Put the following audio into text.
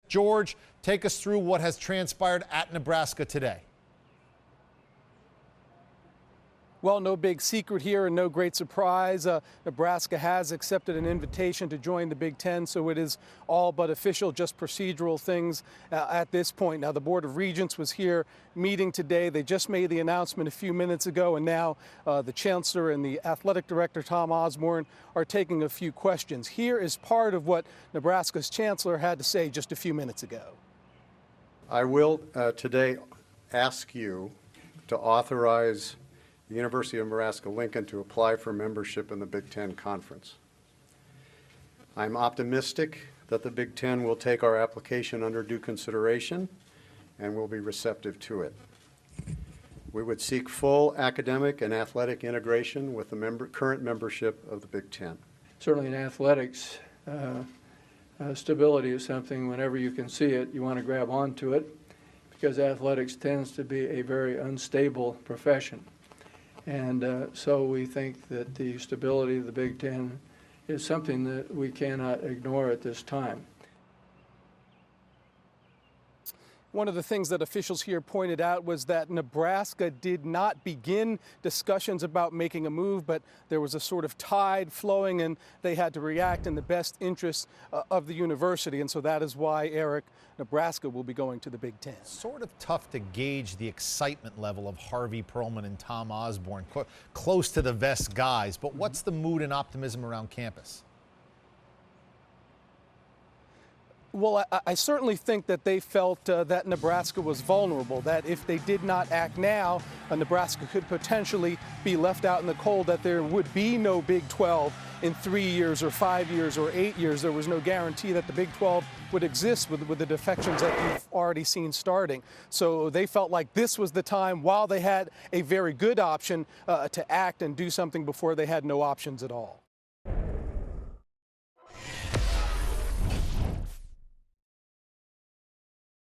George, take us through what has transpired at Nebraska today. Well, no big secret here and no great surprise. Nebraska has accepted an invitation to join the Big Ten, so it is all but official, just procedural things at this point. Now, the Board of Regents was here meeting today. They just made the announcement a few minutes ago, and now the Chancellor and the Athletic Director, Tom Osborne, are taking a few questions. Here is part of what Nebraska's Chancellor had to say just a few minutes ago. I will today ask you to authorize the University of Nebraska-Lincoln to apply for membership in the Big Ten Conference. I'm optimistic that the Big Ten will take our application under due consideration and will be receptive to it. We would seek full academic and athletic integration with the current membership of the Big Ten. Certainly in athletics, stability is something, whenever you can see it, you want to grab onto it, because athletics tends to be a very unstable profession. And so we think that the stability of the Big Ten is something that we cannot ignore at this time. One of the things that officials here pointed out was that Nebraska did not begin discussions about making a move, but there was a sort of tide flowing and they had to react in the best interest of the university. And so that is why, Eric, Nebraska will be going to the Big Ten. Sort of tough to gauge the excitement level of Harvey Perlman and Tom Osborne, close to the vest guys. But what's the mood and optimism around campus? Well, I certainly think that they felt that Nebraska was vulnerable, that if they did not act now, Nebraska could potentially be left out in the cold, that there would be no Big 12 in 3 years or 5 years or 8 years. There was no guarantee that the Big 12 would exist with the defections that you've already seen starting. So they felt like this was the time, while they had a very good option, to act and do something before they had no options at all.